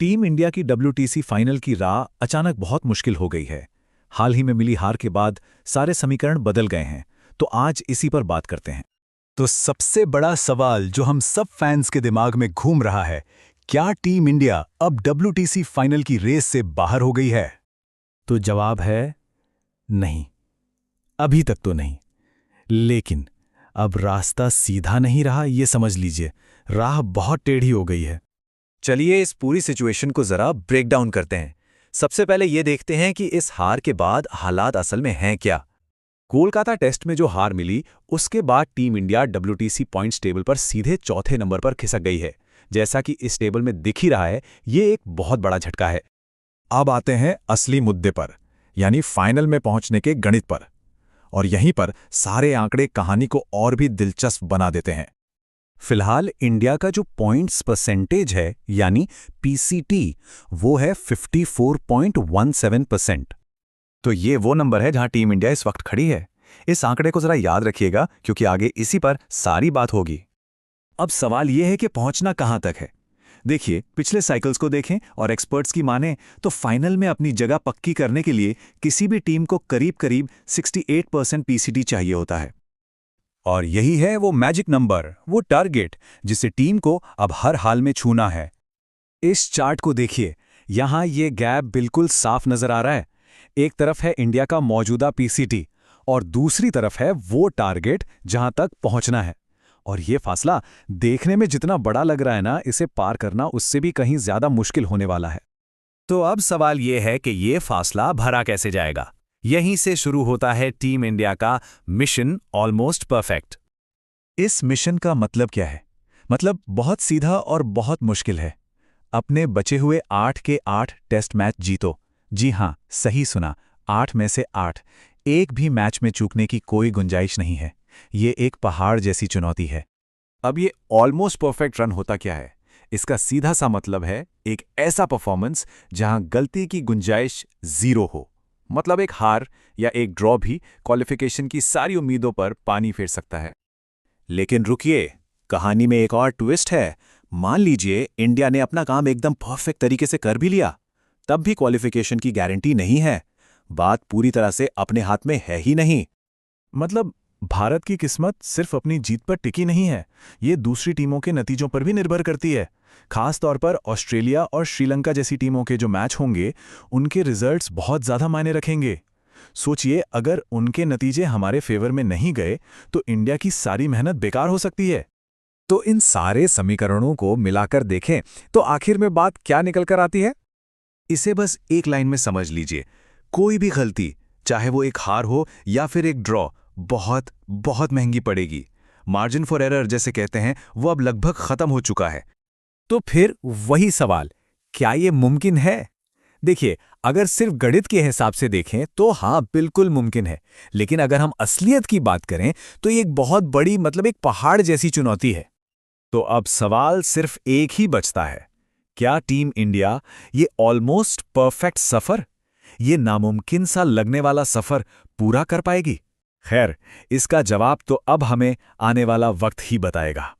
Team India की WTC final की राह अचानक बहुत मुश्किल हो गई है। हाल ही में मिली हार के बाद सारे समीकरण बदल गए हैं, तो आज इसी पर बात करते हैं। तो सबसे बड़ा सवाल जो हम सब फैंस के दिमाग में घूम रहा है, क्या टीम इंडिया अब WTC फाइनल की रेस से बाहर हो गई है? तो जवाब है नहीं, अभी तक तो नहीं। लेकिन अब रास्ता सीधा नहीं रहा, ये समझ लीजिए, राह बहुत टेढ़ी हो गई है। चलिए इस पूरी सिचुएशन को जरा ब्रेक डाउन करते हैं। सबसे पहले ये देखते हैं कि इस हार के बाद हालात असल में हैं क्या। कोलकाता टेस्ट में जो हार मिली, उसके बाद team India WTC points table पर सीधे चौथे नंबर पर खिसक गई है। जैसा कि इस टेबल में दिख ही रहा है, ये एक बहुत बड़ा झटका है। अब आते हैं असली मुद्दे पर, यानी फाइनल में पहुंचने के गणित पर। और यहीं पर सारे आंकड़े कहानी को और भी दिलचस्प बना देते हैं। फिलहाल इंडिया का जो पॉइंट्स परसेंटेज है, यानी PCT, वो है 54.17%। तो ये वो नंबर है जहां टीम इंडिया इस वक्त खड़ी है। इस आंकड़े को जरा याद रखिएगा, क्योंकि आगे इसी पर सारी बात होगी। अब सवाल यह है कि पहुंचना कहां तक है। देखिए, पिछले साइकिल्स को देखें और एक्सपर्ट्स की माने तो फाइनल में अपनी जगह पक्की करने के लिए किसी भी टीम को करीब करीब 68% PCT चाहिए होता है। और यही है वो मैजिक नंबर, वो टारगेट जिसे टीम को अब हर हाल में छूना है। इस चार्ट को देखिए, यहां ये गैप बिल्कुल साफ नजर आ रहा है। एक तरफ है इंडिया का मौजूदा PCT और दूसरी तरफ है वो टारगेट जहां तक पहुंचना है। और ये फासला देखने में जितना बड़ा लग रहा है ना, इसे पार करना उससे भी कहीं ज्यादा मुश्किल होने वाला है। तो अब सवाल ये है कि ये फासला भरा कैसे जाएगा। यहीं से शुरू होता है टीम इंडिया का मिशन ऑलमोस्ट परफेक्ट। इस मिशन का मतलब क्या है? मतलब बहुत सीधा और बहुत मुश्किल है। अपने बचे हुए 8 के 8 टेस्ट मैच जीतो। जी हां, सही सुना, 8 में से 8। एक भी मैच में चूकने की कोई गुंजाइश नहीं है। ये एक पहाड़ जैसी चुनौती है। अब ये ऑलमोस्ट परफेक्ट रन होता क्या है? इसका सीधा सा मतलब है एक ऐसा परफॉर्मेंस जहां गलती की गुंजाइश 0 हो। मतलब एक हार या एक ड्रॉ भी क्वालिफिकेशन की सारी उम्मीदों पर पानी फेर सकता है। लेकिन रुकिए, कहानी में एक और ट्विस्ट है। मान लीजिए इंडिया ने अपना काम एकदम परफेक्ट तरीके से कर भी लिया, तब भी क्वालिफिकेशन की गारंटी नहीं है। बात पूरी तरह से अपने हाथ में है ही नहीं। मतलब भारत की किस्मत सिर्फ अपनी जीत पर टिकी नहीं है, ये दूसरी टीमों के नतीजों पर भी निर्भर करती है। खास तौर पर ऑस्ट्रेलिया और श्रीलंका जैसी टीमों के जो मैच होंगे, उनके रिजल्ट्स बहुत ज़्यादा मायने रखेंगे। सोचिए, अगर उनके नतीजे हमारे फेवर में नहीं गए तो इंडिया की सारी मेहनत बेकार हो सकती है। तो इन सारे समीकरणों को मिलाकर देखें तो आखिर में बात क्या निकल कर आती है? इसे बस एक लाइन में समझ लीजिए, कोई भी गलती, चाहे वो एक हार हो या फिर एक ड्रॉ, बहुत बहुत महंगी पड़ेगी। मार्जिन फॉर एरर जैसे कहते हैं, वो अब लगभग खत्म हो चुका है। तो फिर वही सवाल, क्या ये मुमकिन है? देखिए, अगर सिर्फ गणित के हिसाब से देखें तो हाँ, बिल्कुल मुमकिन है। लेकिन अगर हम असलियत की बात करें तो ये एक बहुत बड़ी, मतलब एक पहाड़ जैसी चुनौती है। तो अब सवाल सिर्फ एक ही बचता है, क्या टीम इंडिया ये ऑलमोस्ट परफेक्ट सफर, ये नामुमकिन सा लगने वाला सफर पूरा कर पाएगी? खैर, इसका जवाब तो अब हमें आने वाला वक्त ही बताएगा।